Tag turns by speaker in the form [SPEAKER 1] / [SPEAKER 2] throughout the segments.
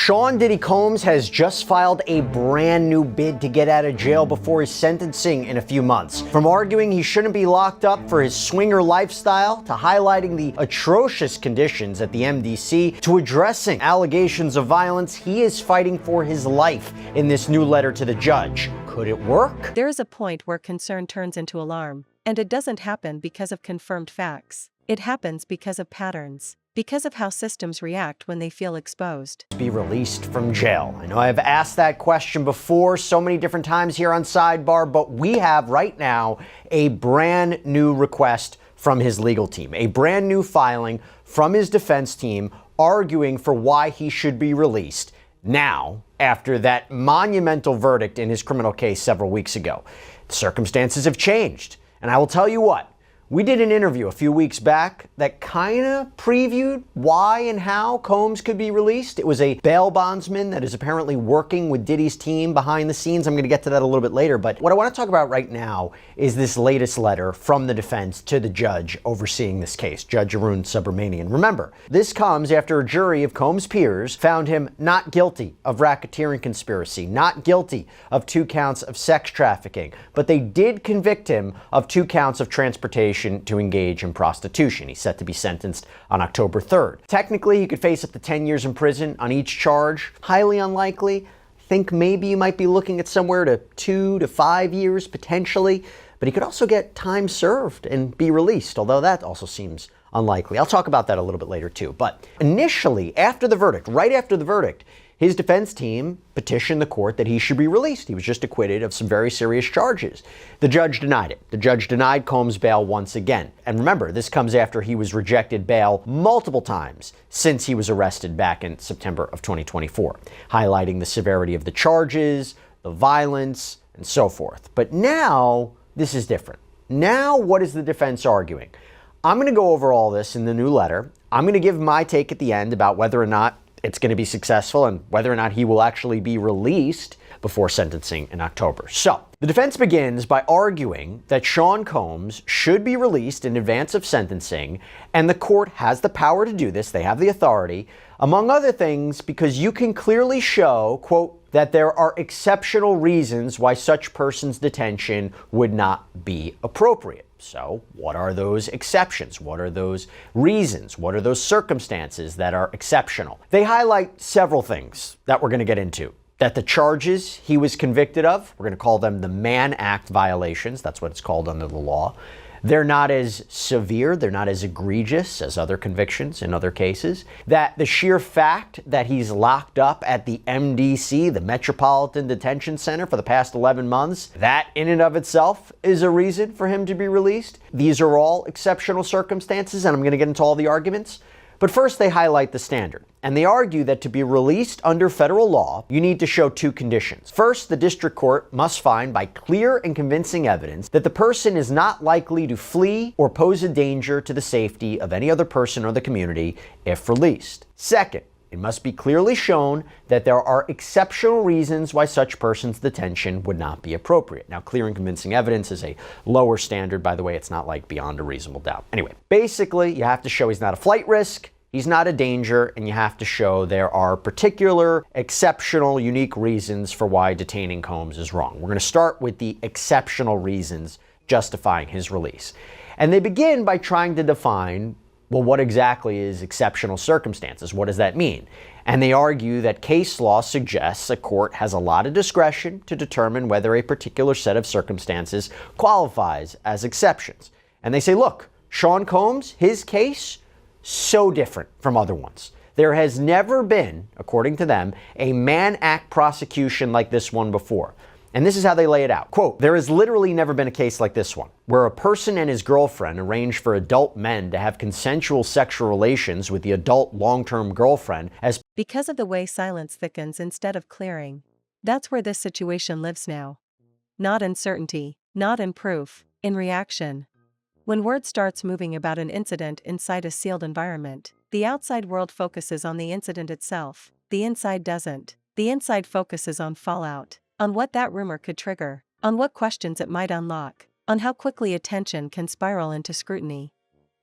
[SPEAKER 1] Sean Diddy Combs has just filed a brand new bid to get out of jail before his sentencing in a few months. From arguing he shouldn't be locked up for his swinger lifestyle, to highlighting the atrocious conditions at the MDC, to addressing allegations of violence, he is fighting for his life in this new letter to the judge. Could it work?
[SPEAKER 2] There is a point where concern turns into alarm, and it doesn't happen because of confirmed facts. It happens because of patterns, because of how systems react when they feel exposed.
[SPEAKER 1] Be released from jail. I know I've asked that question before so many different times here on Sidebar, but we have right now a brand new request from his legal team, a brand new filing from his defense team arguing for why he should be released now after that monumental verdict in his criminal case several weeks ago. The circumstances have changed, and I will tell you what. We did an interview a few weeks back that kind of previewed why and how Combs could be released. It was a bail bondsman that is apparently working with Diddy's team behind the scenes. I'm going to get to that a little bit later, but what I want to talk about right now is this latest letter from the defense to the judge overseeing this case, Judge Arun Subramanian. Remember, this comes after a jury of Combs' peers found him not guilty of racketeering conspiracy, not guilty of 2 counts of sex trafficking, but they did convict him of 2 counts of transportation to engage in prostitution. He's set to be sentenced on October 3rd. Technically, he could face up to 10 years in prison on each charge. Highly unlikely. Think maybe you might be looking at somewhere to 2 to 5 years potentially, but he could also get time served and be released, although that also seems unlikely. I'll talk about that a little bit later too. But initially, after the verdict, right after the verdict, his defense team petitioned the court that he should be released. He was just acquitted of some very serious charges. The judge denied it. The judge denied Combs bail once again. And remember, this comes after he was rejected bail multiple times since he was arrested back in September of 2024, highlighting the severity of the charges, the violence, and so forth. But now, this is different. Now, what is the defense arguing? I'm going to go over all this in the new letter. I'm going to give my take at the end about whether or not it's going to be successful and whether or not he will actually be released before sentencing in October. So, the defense begins by arguing that Sean Combs should be released in advance of sentencing, and the court has the power to do this. They have the authority, among other things, because you can clearly show, quote, that there are exceptional reasons why such person's detention would not be appropriate. So, what are those exceptions? What are those reasons? What are those circumstances that are exceptional? They highlight several things that we're going to get into. That the charges he was convicted of, we're going to call them the Mann Act violations. That's what it's called under the law. They're not as severe, they're not as egregious as other convictions in other cases. That the sheer fact that he's locked up at the MDC, the Metropolitan Detention Center, for the past 11 months, that in and of itself is a reason for him to be released. These are all exceptional circumstances, and I'm going to get into all the arguments. But first, they highlight the standard, and they argue that to be released under federal law, you need to show 2 conditions. First, the district court must find by clear and convincing evidence that the person is not likely to flee or pose a danger to the safety of any other person or the community if released. Second, it must be clearly shown that there are exceptional reasons why such person's detention would not be appropriate. Now, clear and convincing evidence is a lower standard, by the way. It's not like beyond a reasonable doubt. Anyway, basically, you have to show he's not a flight risk, he's not a danger, and you have to show there are particular, exceptional, unique reasons for why detaining Combs is wrong. We're going to start with the exceptional reasons justifying his release. And they begin by trying to define, well, what exactly is exceptional circumstances? What does that mean? And they argue that case law suggests a court has a lot of discretion to determine whether a particular set of circumstances qualifies as exceptions. And they say, look, Sean Combs, his case, so different from other ones. There has never been, according to them, a Mann Act prosecution like this one before. And this is how they lay it out. Quote, there has literally never been a case like this one, where a person and his girlfriend arrange for adult men to have consensual sexual relations with the adult long-term girlfriend as
[SPEAKER 2] because of the way silence thickens instead of clearing. That's where this situation lives now. Not in certainty, not in proof, in reaction. When word starts moving about an incident inside a sealed environment, the outside world focuses on the incident itself. The inside doesn't. The inside focuses on fallout, on what that rumor could trigger, on what questions it might unlock, on how quickly attention can spiral into scrutiny.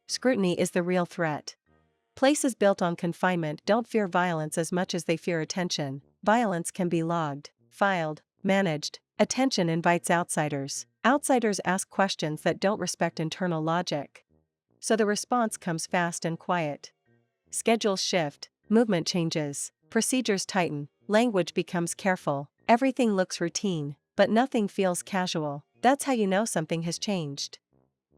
[SPEAKER 2] Scrutiny is the real threat. Places built on confinement don't fear violence as much as they fear attention. Violence can be logged, filed, managed. Attention invites outsiders. Outsiders ask questions that don't respect internal logic. So the response comes fast and quiet. Schedules shift, movement changes, procedures tighten, language becomes careful. Everything looks routine, but nothing feels casual. That's how you know something has changed.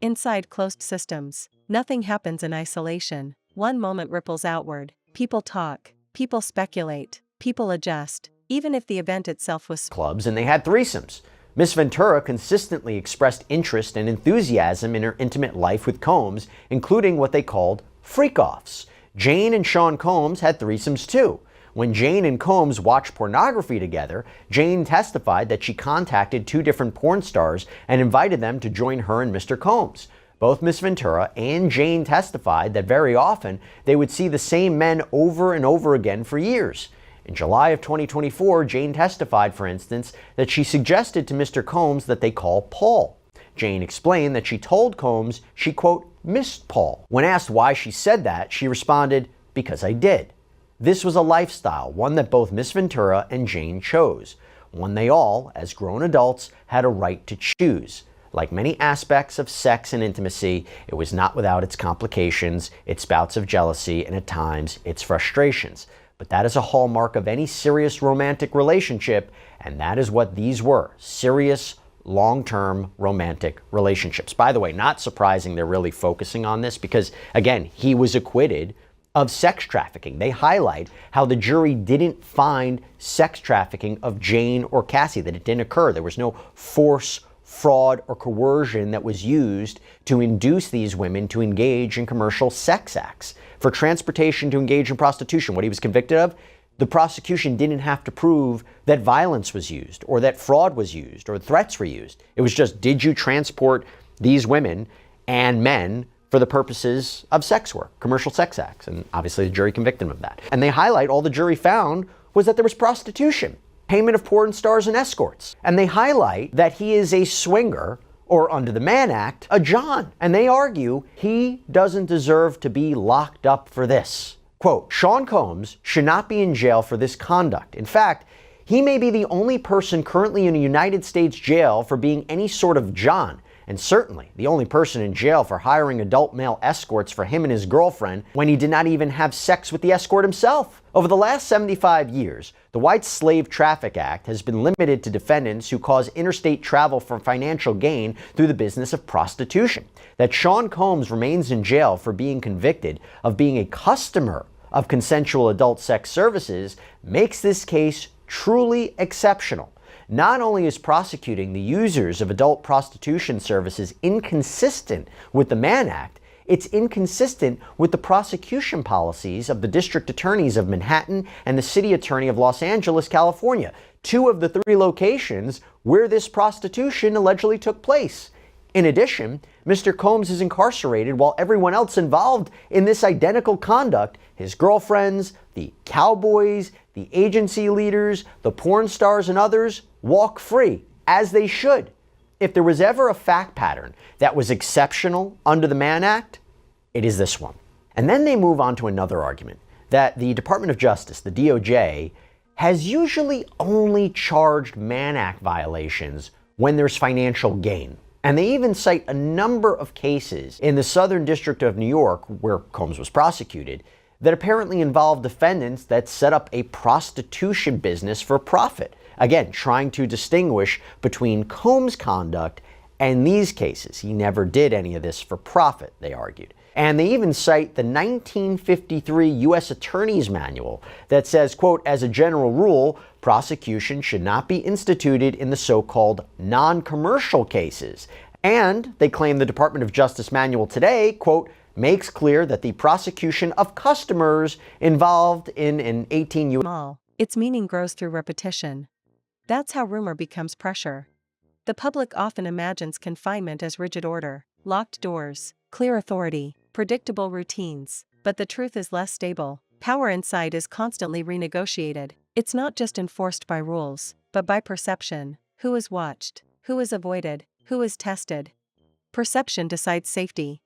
[SPEAKER 2] Inside closed systems, nothing happens in isolation. One moment ripples outward. People talk, people speculate, people adjust, even if the event itself was
[SPEAKER 1] clubs, and they had threesomes. Miss Ventura consistently expressed interest and enthusiasm in her intimate life with Combs, including what they called freak-offs. Jane and Sean Combs had threesomes too. When Jane and Combs watched pornography together, Jane testified that she contacted two different porn stars and invited them to join her and Mr. Combs. Both Miss Ventura and Jane testified that very often they would see the same men over and over again for years. In July of 2024, Jane testified, for instance, that she suggested to Mr. Combs that they call Paul. Jane explained that she told Combs she, quote, missed Paul. When asked why she said that, she responded, because I did. This was a lifestyle, one that both Miss Ventura and Jane chose, one they all, as grown adults, had a right to choose. Like many aspects of sex and intimacy, it was not without its complications, its bouts of jealousy, and at times, its frustrations. But that is a hallmark of any serious romantic relationship, and that is what these were, serious, long-term romantic relationships. By the way, not surprising they're really focusing on this because, again, he was acquitted of sex trafficking. They highlight how the jury didn't find sex trafficking of Jane or Cassie, that it didn't occur. There was no force, fraud, or coercion that was used to induce these women to engage in commercial sex acts. For transportation to engage in prostitution, what he was convicted of, the prosecution didn't have to prove that violence was used or that fraud was used or threats were used. It was just, did you transport these women and men for the purposes of sex work, commercial sex acts? And obviously the jury convicted him of that. And they highlight all the jury found was that there was prostitution, payment of porn stars and escorts. And they highlight that he is a swinger, or under the Mann Act, a John. And they argue he doesn't deserve to be locked up for this. Quote, Sean Combs should not be in jail for this conduct. In fact, he may be the only person currently in a United States jail for being any sort of John, and certainly the only person in jail for hiring adult male escorts for him and his girlfriend when he did not even have sex with the escort himself. Over the last 75 years, the White Slave Traffic Act has been limited to defendants who cause interstate travel for financial gain through the business of prostitution. That Sean Combs remains in jail for being convicted of being a customer of consensual adult sex services makes this case truly exceptional. Not only is prosecuting the users of adult prostitution services inconsistent with the Mann Act, it's inconsistent with the prosecution policies of the district attorneys of Manhattan and the city attorney of Los Angeles, California, two of the three locations where this prostitution allegedly took place. In addition, Mr. Combs is incarcerated while everyone else involved in this identical conduct, his girlfriends, the cowboys, the agency leaders, the porn stars, and others, walk free, as they should. If there was ever a fact pattern that was exceptional under the Mann Act, it is this one. And then they move on to another argument, that the Department of Justice, the DOJ, has usually only charged Mann Act violations when there's financial gain. And they even cite a number of cases in the Southern District of New York, where Combs was prosecuted, that apparently involved defendants that set up a prostitution business for profit. Again, trying to distinguish between Combs' conduct and these cases. He never did any of this for profit, they argued. And they even cite the 1953 U.S. Attorney's Manual that says, quote, as a general rule, prosecution should not be instituted in the so-called non-commercial cases. And they claim the Department of Justice manual today, quote, makes clear that the prosecution of customers involved in an 18 U.S.
[SPEAKER 2] Small, its meaning grows through repetition. That's how rumor becomes pressure. The public often imagines confinement as rigid order, locked doors, clear authority, predictable routines. But the truth is less stable. Power inside is constantly renegotiated. It's not just enforced by rules, but by perception. Who is watched? Who is avoided? Who is tested? Perception decides safety.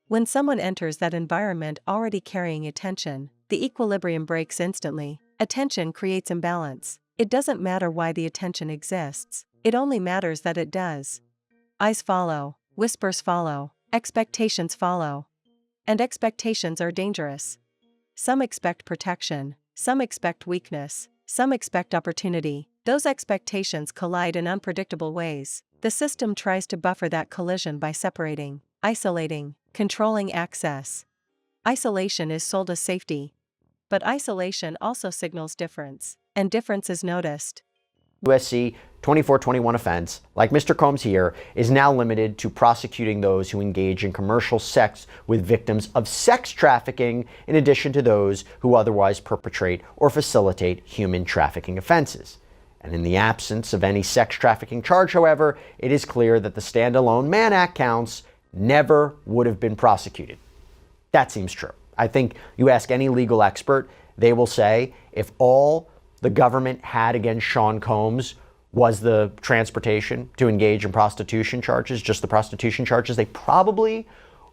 [SPEAKER 2] When someone enters that environment already carrying attention, the equilibrium breaks instantly. Attention creates imbalance. It doesn't matter why the attention exists, it only matters that it does. Eyes follow, whispers follow, expectations follow. And expectations are dangerous. Some expect protection, some expect weakness, some expect opportunity. Those expectations collide in unpredictable ways. The system tries to buffer that collision by separating, isolating, controlling access. Isolation is sold as safety. But isolation also signals difference, and difference is noticed.
[SPEAKER 1] USC 2421 offense, like Mr. Combs here, is now limited to prosecuting those who engage in commercial sex with victims of sex trafficking, in addition to those who otherwise perpetrate or facilitate human trafficking offenses. And in the absence of any sex trafficking charge, however, it is clear that the standalone Mann Act counts never would have been prosecuted. That seems true. I think you ask any legal expert, they will say if all the government had against Sean Combs was the transportation to engage in prostitution charges, just the prostitution charges, they probably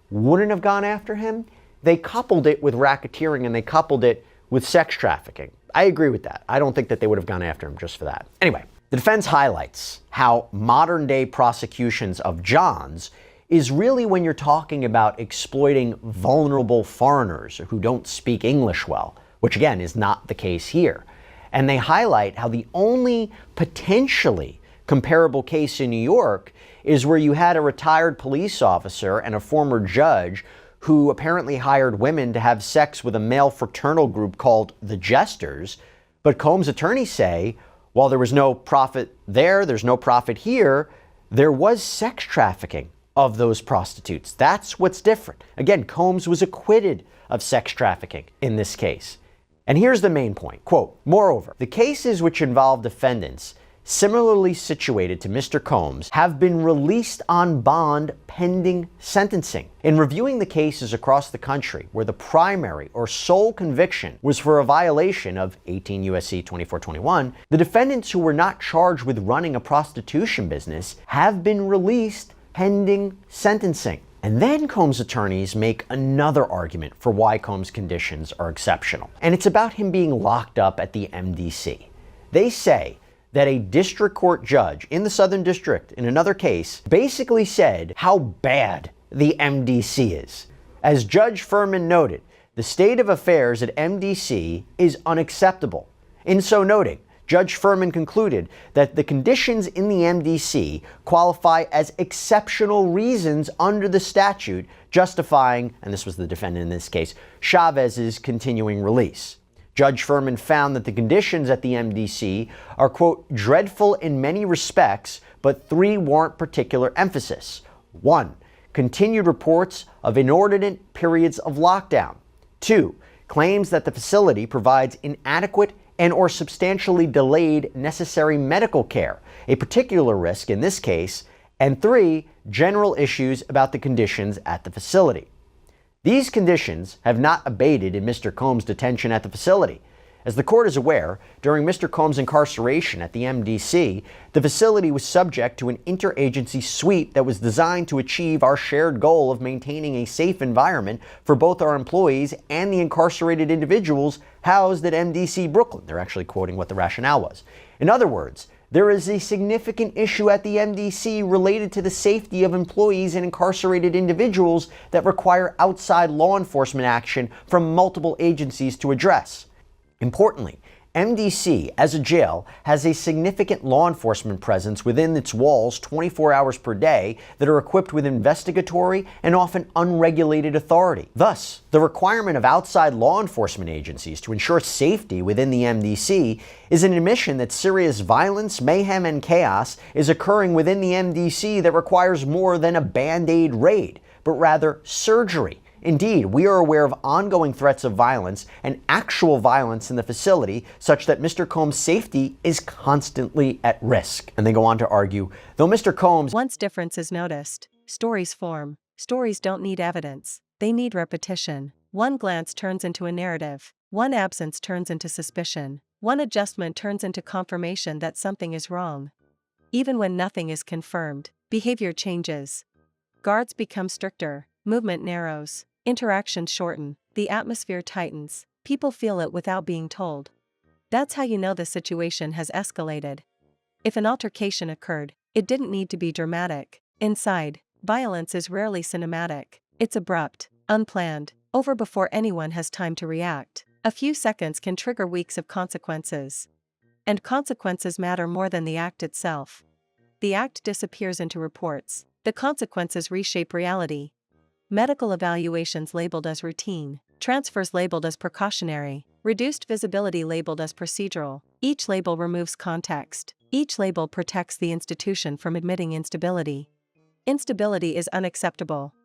[SPEAKER 1] wouldn't have gone after him. They coupled it with racketeering and they coupled it with sex trafficking. I agree with that. I don't think that they would have gone after him just for that. Anyway, the defense highlights how modern day prosecutions of Johns is really when you're talking about exploiting vulnerable foreigners who don't speak English well, which again is not the case here. And they highlight how the only potentially comparable case in New York is where you had a retired police officer and a former judge who apparently hired women to have sex with a male fraternal group called the Jesters. But Combs' attorneys say, while there was no profit there, there's no profit here, there was sex trafficking of those prostitutes. That's what's different. Again, Combs was acquitted of sex trafficking in this case. And here's the main point, quote, moreover, the cases which involve defendants similarly situated to Mr. Combs have been released on bond pending sentencing. In reviewing the cases across the country where the primary or sole conviction was for a violation of 18 U.S.C. 2421, the defendants who were not charged with running a prostitution business have been released pending sentencing. And then Combs' attorneys make another argument for why Combs' conditions are exceptional. And it's about him being locked up at the MDC. They say that a district court judge in the Southern District in another case basically said how bad the MDC is. As Judge Furman noted, the state of affairs at MDC is unacceptable. In so noting, Judge Furman concluded that the conditions in the MDC qualify as exceptional reasons under the statute justifying, and this was the defendant in this case, Chavez's continuing release. Judge Furman found that the conditions at the MDC are, quote, dreadful in many respects, but three warrant particular emphasis. 1. Continued reports of inordinate periods of lockdown. 2. Claims that the facility provides inadequate and or substantially delayed necessary medical care, a particular risk in this case, and 3, general issues about the conditions at the facility. These conditions have not abated in Mr. Combs' detention at the facility. As the court is aware, during Mr. Combs' incarceration at the MDC, the facility was subject to an interagency sweep that was designed to achieve our shared goal of maintaining a safe environment for both our employees and the incarcerated individuals housed at MDC Brooklyn. They're actually quoting what the rationale was. In other words, there is a significant issue at the MDC related to the safety of employees and incarcerated individuals that require outside law enforcement action from multiple agencies to address. Importantly, MDC, as a jail, has a significant law enforcement presence within its walls 24 hours per day that are equipped with investigatory and often unregulated authority. Thus, the requirement of outside law enforcement agencies to ensure safety within the MDC is an admission that serious violence, mayhem, and chaos is occurring within the MDC that requires more than a Band-Aid raid, but rather surgery. Indeed, we are aware of ongoing threats of violence and actual violence in the facility such that Mr. Combs' safety is constantly at risk. And they go on to argue, though Mr. Combs...
[SPEAKER 2] Once difference is noticed, stories form. Stories don't need evidence. They need repetition. One glance turns into a narrative. One absence turns into suspicion. One adjustment turns into confirmation that something is wrong. Even when nothing is confirmed, behavior changes. Guards become stricter. Movement narrows, interactions shorten, the atmosphere tightens, people feel it without being told. That's how you know the situation has escalated. If an altercation occurred, it didn't need to be dramatic. Inside, violence is rarely cinematic. It's abrupt, unplanned, over before anyone has time to react. A few seconds can trigger weeks of consequences. And consequences matter more than the act itself. The act disappears into reports. The consequences reshape reality. Medical evaluations labeled as routine, transfers labeled as precautionary, reduced visibility labeled as procedural. Each label removes context. Each label protects the institution from admitting instability. Instability is unacceptable.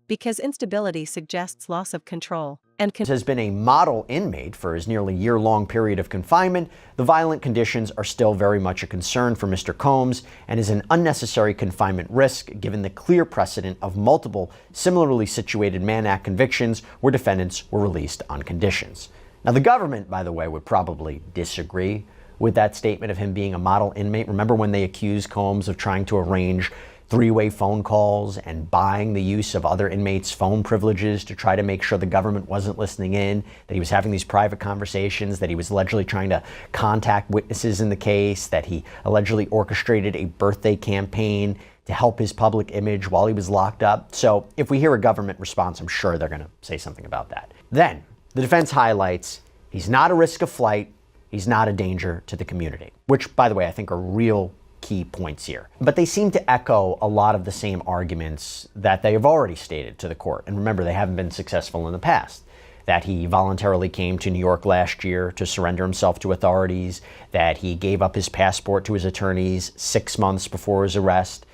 [SPEAKER 2] Because instability suggests loss of control, and
[SPEAKER 1] has been a model inmate for his nearly year-long period of confinement, the violent conditions are still very much a concern for Mr. Combs and is an unnecessary confinement risk given the clear precedent of multiple similarly situated Mann Act convictions where defendants were released on conditions. Now, the government, by the way, would probably disagree with that statement of him being a model inmate. Remember when they accused Combs of trying to arrange three-way phone calls and buying the use of other inmates' phone privileges to try to make sure the government wasn't listening in, that he was having these private conversations, that he was allegedly trying to contact witnesses in the case, that he allegedly orchestrated a birthday campaign to help his public image while he was locked up. So if we hear a government response, I'm sure they're going to say something about that. Then the defense highlights he's not a risk of flight, he's not a danger to the community, which, by the way, I think are real key points here. But they seem to echo a lot of the same arguments that they have already stated to the court. And remember, they haven't been successful in the past. That he voluntarily came to New York last year to surrender himself to authorities, that he gave up his passport to his attorneys 6 months before his arrest,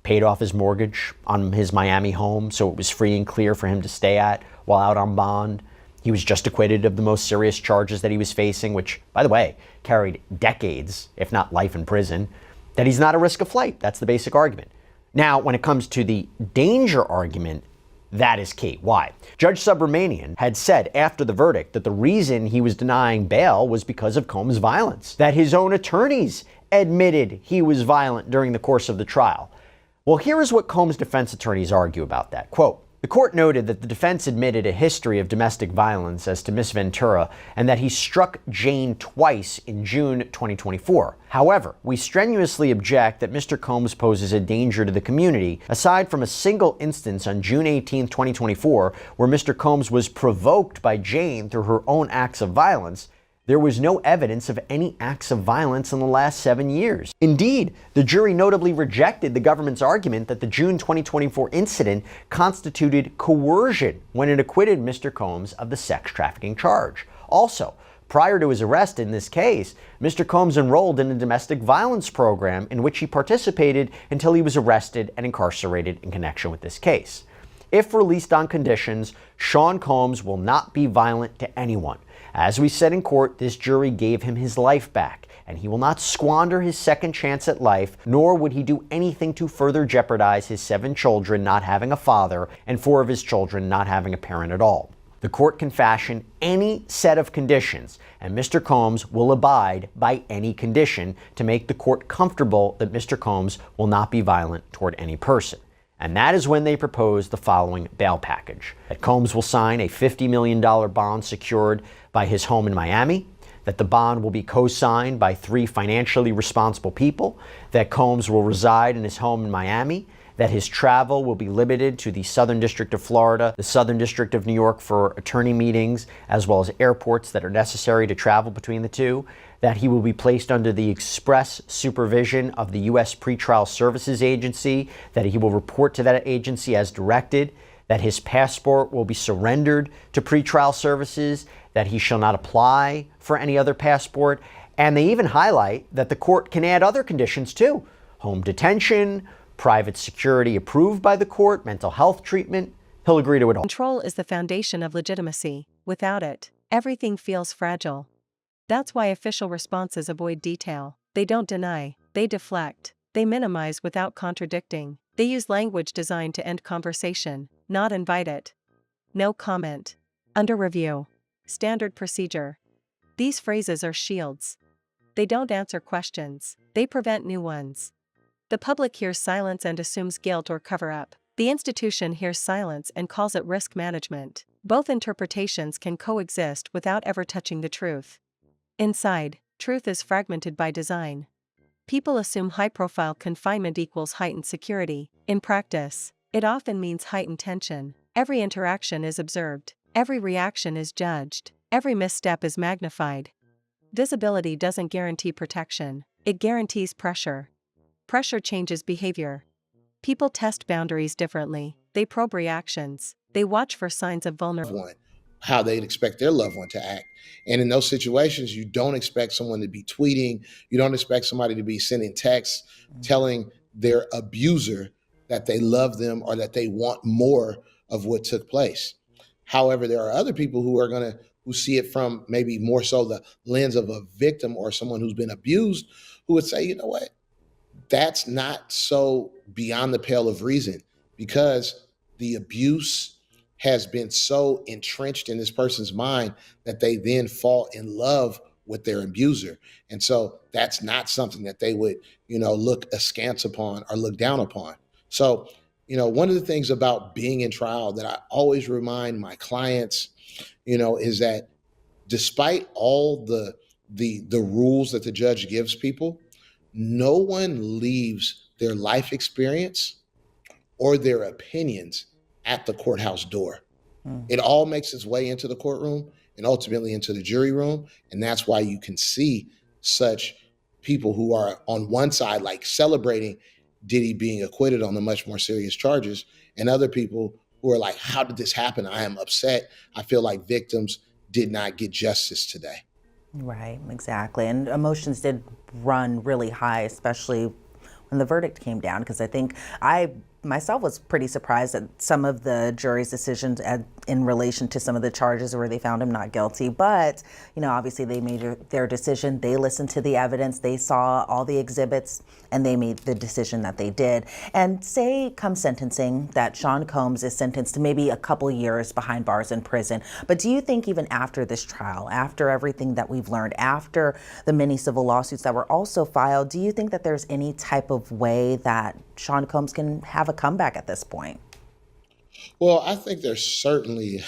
[SPEAKER 1] paid off his mortgage on his Miami home so it was free and clear for him to stay at while out on bond. He was just acquitted of the most serious charges that he was facing, which, by the way, carried decades, if not life in prison. That he's not a risk of flight. That's the basic argument. Now, when it comes to the danger argument, that is key. Why? Judge Subramanian had said after the verdict that the reason he was denying bail was because of Combs' violence, that his own attorneys admitted he was violent during the course of the trial. Well, here is what Combs' defense attorneys argue about that. Quote, the court noted that the defense admitted a history of domestic violence as to Miss Ventura and that he struck Jane twice in June 2024. However, we strenuously object that Mr. Combs poses a danger to the community, aside from a single instance on June 18, 2024, where Mr. Combs was provoked by Jane through her own acts of violence. There was no evidence of any acts of violence in the last 7 years. Indeed, the jury notably rejected the government's argument that the June 2024 incident constituted coercion when it acquitted Mr. Combs of the sex trafficking charge. Also, prior to his arrest in this case, Mr. Combs enrolled in a domestic violence program in which he participated until he was arrested and incarcerated in connection with this case. If released on conditions, Sean Combs will not be violent to anyone. As we said in court, this jury gave him his life back, and he will not squander his second chance at life, nor would he do anything to further jeopardize his 7 children not having a father and 4 of his children not having a parent at all. The court can fashion any set of conditions, and Mr. Combs will abide by any condition to make the court comfortable that Mr. Combs will not be violent toward any person. And that is when they propose the following bail package. That Combs will sign a $50 million bond secured by his home in Miami, that the bond will be co-signed by 3 financially responsible people, that Combs will reside in his home in Miami, that his travel will be limited to the Southern District of Florida, the Southern District of New York for attorney meetings, as well as airports that are necessary to travel between the two, that he will be placed under the express supervision of the U.S. Pretrial Services Agency, that he will report to that agency as directed, that his passport will be surrendered to pretrial services, that he shall not apply for any other passport, and they even highlight that the court can add other conditions too. Home detention, private security approved by the court, mental health treatment. He'll agree to it all.
[SPEAKER 2] Control is the foundation of legitimacy. Without it, everything feels fragile. That's why official responses avoid detail. They don't deny, they deflect, they minimize without contradicting. They use language designed to end conversation, not invite it. No comment. Under review. Standard procedure. These phrases are shields. They don't answer questions, they prevent new ones. The public hears silence and assumes guilt or cover-up. The institution hears silence and calls it risk management. Both interpretations can coexist without ever touching the truth. Inside, truth is fragmented by design. People assume high-profile confinement equals heightened security. In practice, it often means heightened tension. Every interaction is observed. Every reaction is judged. Every misstep is magnified. Visibility doesn't guarantee protection. It guarantees pressure. Pressure changes behavior. People test boundaries differently. They probe reactions. They watch for signs of vulnerability.
[SPEAKER 3] How they'd expect their loved one to act. And in those situations, you don't expect someone to be tweeting. You don't expect somebody to be sending texts telling their abuser that they love them or that they want more of what took place. However, there are other people who see it from maybe more so the lens of a victim or someone who's been abused, who would say, you know what, that's not so beyond the pale of reason, because the abuse has been so entrenched in this person's mind that they then fall in love with their abuser. And so that's not something that they would, look askance upon or look down upon. So, one of the things about being in trial that I always remind my clients, is that despite all the rules that the judge gives people, no one leaves their life experience or their opinions at the courthouse door. It all makes its way into the courtroom and ultimately into the jury room. And that's why you can see such people who are on one side, like celebrating Diddy being acquitted on the much more serious charges, and other people who are like, how did this happen? I am upset. I feel like victims did not get justice today.
[SPEAKER 4] Right, exactly. And emotions did run really high, especially when the verdict came down, because I think I myself was pretty surprised at some of the jury's decisions in relation to some of the charges where they found him not guilty. But, obviously they made their decision. They listened to the evidence. They saw all the exhibits and they made the decision that they did. And say come sentencing that Sean Combs is sentenced to maybe a couple years behind bars in prison. But do you think even after this trial, after everything that we've learned, after the many civil lawsuits that were also filed, do you think that there's any type of way that Sean Combs can have a comeback at this point?
[SPEAKER 3] Well, I think there's certainly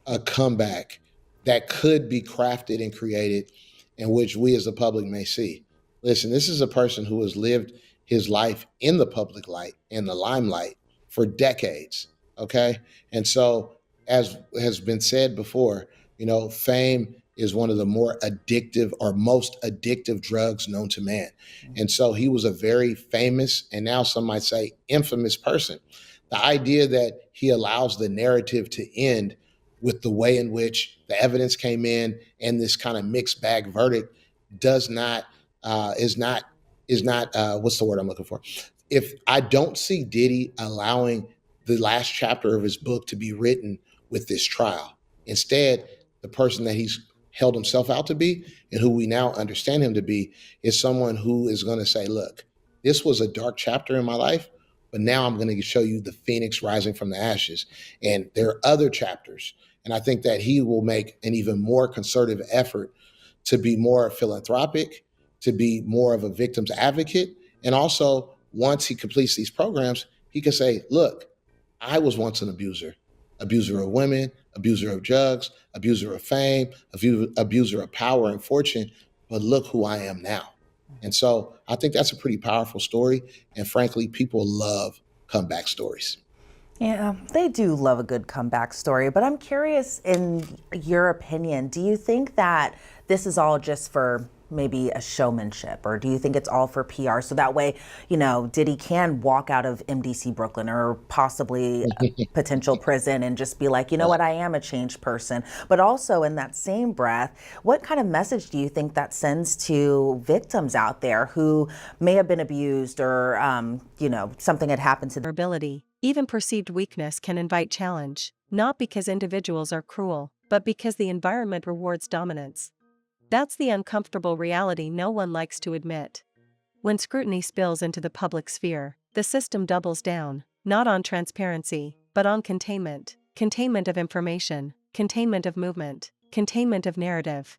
[SPEAKER 3] a comeback that could be crafted and created in which we as the public may see. Listen, this is a person who has lived his life in the public light, in the limelight for decades. Okay. And so, as has been said before, fame is one of the more addictive or most addictive drugs known to man. And so he was a very famous, and now some might say infamous person. The idea that he allows the narrative to end with the way in which the evidence came in and this kind of mixed bag verdict is not what's the word I'm looking for? If I don't see Diddy allowing the last chapter of his book to be written with this trial, instead, the person that he's held himself out to be and who we now understand him to be is someone who is going to say, look, this was a dark chapter in my life, but now I'm going to show you the phoenix rising from the ashes. And there are other chapters. And I think that he will make an even more concerted effort to be more philanthropic, to be more of a victim's advocate. And also, once he completes these programs, he can say, look, I was once an abuser of women, abuser of drugs, abuser of fame, abuser of power and fortune, but look who I am now. And so I think that's a pretty powerful story. And frankly, people love comeback stories.
[SPEAKER 4] Yeah, they do love a good comeback story, but I'm curious, in your opinion, do you think that this is all just for maybe a showmanship, or do you think it's all for PR so that way, Diddy can walk out of MDC Brooklyn or possibly a potential prison and just be like, what, I am a changed person. But also in that same breath, what kind of message do you think that sends to victims out there who may have been abused or, something had happened to their
[SPEAKER 2] ability? Even perceived weakness can invite challenge, not because individuals are cruel, but because the environment rewards dominance. That's the uncomfortable reality no one likes to admit. When scrutiny spills into the public sphere, the system doubles down, not on transparency, but on containment. Containment of information, containment of movement, containment of narrative.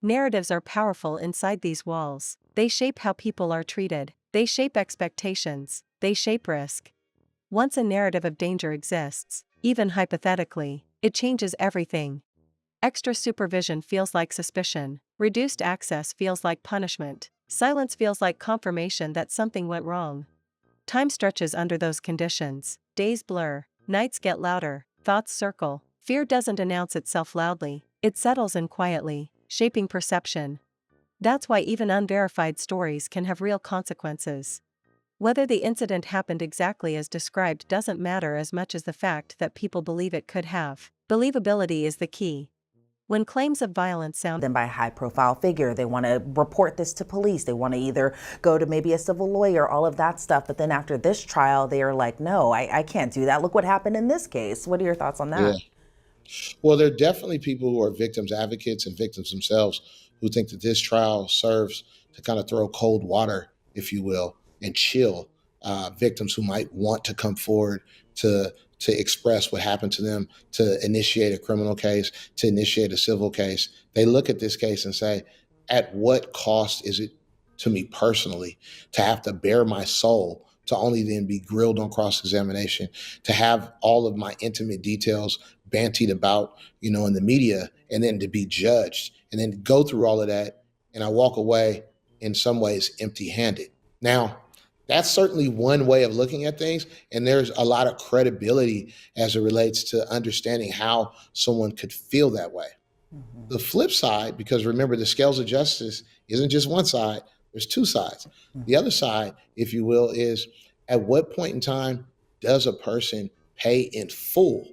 [SPEAKER 2] Narratives are powerful inside these walls. They shape how people are treated. They shape expectations. They shape risk. Once a narrative of danger exists, even hypothetically, it changes everything. Extra supervision feels like suspicion, reduced access feels like punishment, silence feels like confirmation that something went wrong. Time stretches under those conditions, days blur, nights get louder, thoughts circle. Fear doesn't announce itself loudly, it settles in quietly, shaping perception. That's why even unverified stories can have real consequences. Whether the incident happened exactly as described doesn't matter as much as the fact that people believe it could have. Believability is the key. When claims of violence sound
[SPEAKER 4] Then by a high profile figure, they want to report this to police. They want to either go to maybe a civil lawyer, all of that stuff. But then after this trial, they are like, no, I can't do that. Look what happened in this case. What are your thoughts on
[SPEAKER 3] Yeah.
[SPEAKER 4] that?
[SPEAKER 3] Well, there are definitely people who are victims advocates and victims themselves who think that this trial serves to kind of throw cold water, if you will, and chill victims who might want to come forward to express what happened to them, to initiate a criminal case, to initiate a civil case. They look at this case and say, at what cost is it to me personally to have to bare my soul, to only then be grilled on cross-examination, to have all of my intimate details bantied about, in the media, and then to be judged, and then go through all of that, and I walk away in some ways empty-handed. Now, that's certainly one way of looking at things, and there's a lot of credibility as it relates to understanding how someone could feel that way. The flip side, because remember, the scales of justice isn't just one side, there's two sides. The other side, if you will, is at what point in time does a person pay in full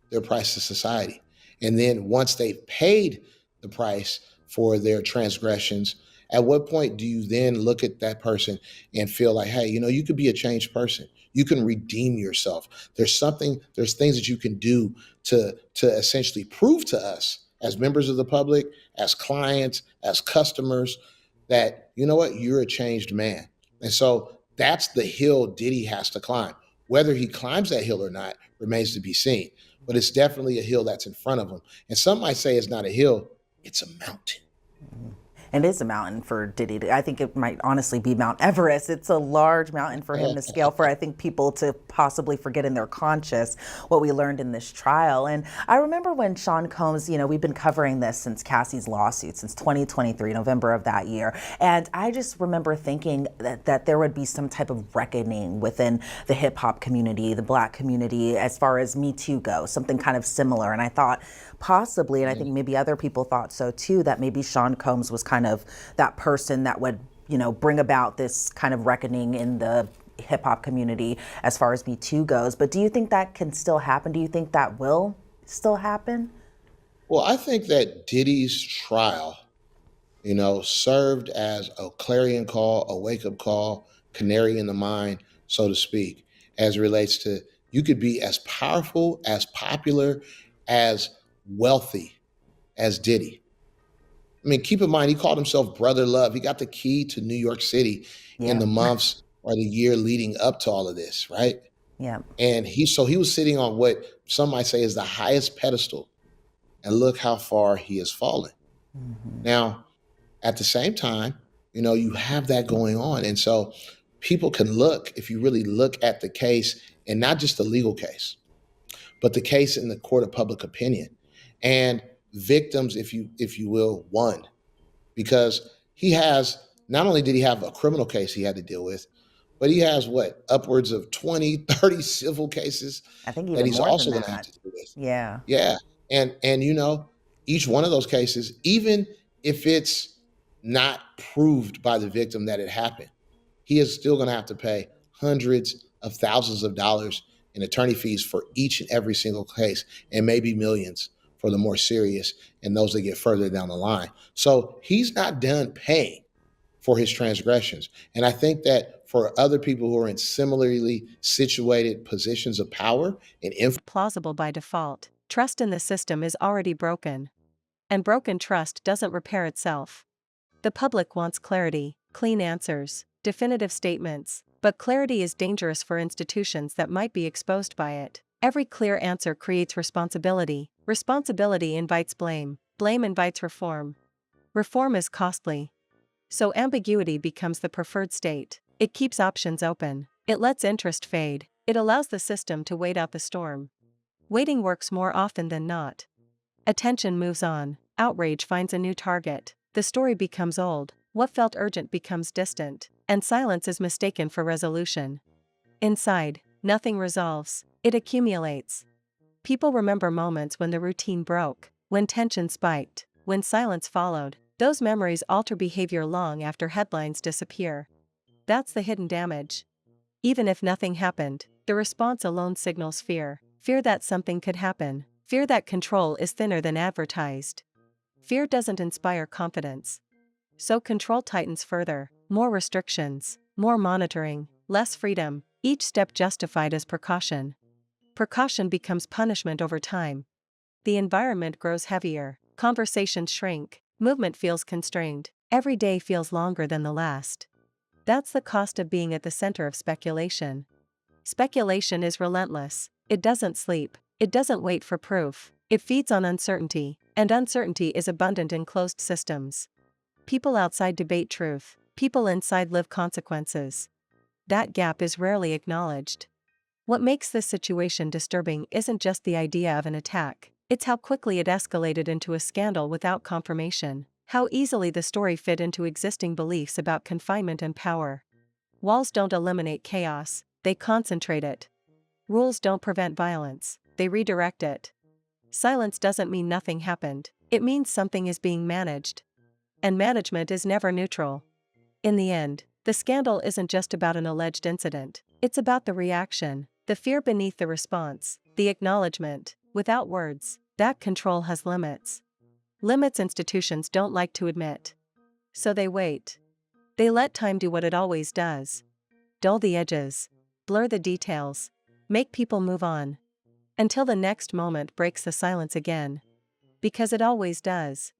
[SPEAKER 3] their price to society? And then once they've paid the price for their transgressions, at what point do you then look at that person and feel like, hey, you could be a changed person. You can redeem yourself. There's things that you can do to essentially prove to us as members of the public, as clients, as customers, that, what, you're a changed man. And so that's the hill Diddy has to climb. Whether he climbs that hill or not remains to be seen. But it's definitely a hill that's in front of him. And some might say it's not a hill, it's a mountain.
[SPEAKER 4] And it is a mountain for Diddy. I think it might honestly be Mount Everest. It's a large mountain for him to scale, for I think people to possibly forget in their conscious what we learned in this trial. And I remember when Sean Combs, we've been covering this since Cassie's lawsuit, since 2023, November of that year. And I just remember thinking that there would be some type of reckoning within the hip hop community, the Black community, as far as Me Too goes, something kind of similar. And I thought possibly, and I think maybe other people thought so too, that maybe Sean Combs was kind of that person that would, bring about this kind of reckoning in the hip hop community as far as Me Too goes. But do you think that can still happen? Do you think that will still happen?
[SPEAKER 3] Well, I think that Diddy's trial, served as a clarion call, a wake-up call, canary in the mine, so to speak, as it relates to you could be as powerful, as popular, as wealthy as Diddy. I mean, keep in mind, he called himself Brother Love. He got the key to New York City in the months or the year leading up to all of this, right?
[SPEAKER 4] Yeah.
[SPEAKER 3] And he was sitting on what some might say is the highest pedestal. And look how far he has fallen. Now, at the same time, you have that going on. And so people can look, if you really look at the case, and not just the legal case, but the case in the court of public opinion. And victims, if you will, won. Because he has, not only did he have a criminal case he had to deal with, but he has upwards of 20, 30 civil cases
[SPEAKER 4] I think
[SPEAKER 3] that
[SPEAKER 4] even
[SPEAKER 3] he's
[SPEAKER 4] more
[SPEAKER 3] also
[SPEAKER 4] than
[SPEAKER 3] going to have
[SPEAKER 4] that.
[SPEAKER 3] to deal with.
[SPEAKER 4] Yeah.
[SPEAKER 3] Yeah. And each one of those cases, even if it's not proved by the victim that it happened, he is still going to have to pay hundreds of thousands of dollars in attorney fees for each and every single case, and maybe millions for the more serious and those that get further down the line. So he's not done paying for his transgressions. And I think that for other people who are in similarly situated positions of power and influence,
[SPEAKER 2] plausible by default, trust in the system is already broken. And broken trust doesn't repair itself. The public wants clarity, clean answers, definitive statements, but clarity is dangerous for institutions that might be exposed by it. Every clear answer creates responsibility. Responsibility invites blame. Blame invites reform. Reform is costly. So ambiguity becomes the preferred state. It keeps options open. It lets interest fade. It allows the system to wait out the storm. Waiting works more often than not. Attention moves on, outrage finds a new target, the story becomes old, what felt urgent becomes distant, and silence is mistaken for resolution. Inside, nothing resolves, it accumulates. People remember moments when the routine broke, when tension spiked, when silence followed. Those memories alter behavior long after headlines disappear. That's the hidden damage. Even if nothing happened, the response alone signals fear. Fear that something could happen. Fear that control is thinner than advertised. Fear doesn't inspire confidence. So control tightens further. More restrictions, more monitoring, less freedom, each step justified as precaution. Precaution becomes punishment over time. The environment grows heavier, conversations shrink, movement feels constrained, every day feels longer than the last. That's the cost of being at the center of speculation. Speculation is relentless, it doesn't sleep, it doesn't wait for proof, it feeds on uncertainty, and uncertainty is abundant in closed systems. People outside debate truth, people inside live consequences. That gap is rarely acknowledged. What makes this situation disturbing isn't just the idea of an attack, it's how quickly it escalated into a scandal without confirmation, how easily the story fit into existing beliefs about confinement and power. Walls don't eliminate chaos, they concentrate it. Rules don't prevent violence, they redirect it. Silence doesn't mean nothing happened, it means something is being managed. And management is never neutral. In the end, the scandal isn't just about an alleged incident, it's about the reaction, the fear beneath the response, the acknowledgement. Without words, that control has limits. Limits institutions don't like to admit. So they wait. They let time do what it always does. Dull the edges. Blur the details. Make people move on. Until the next moment breaks the silence again. Because it always does.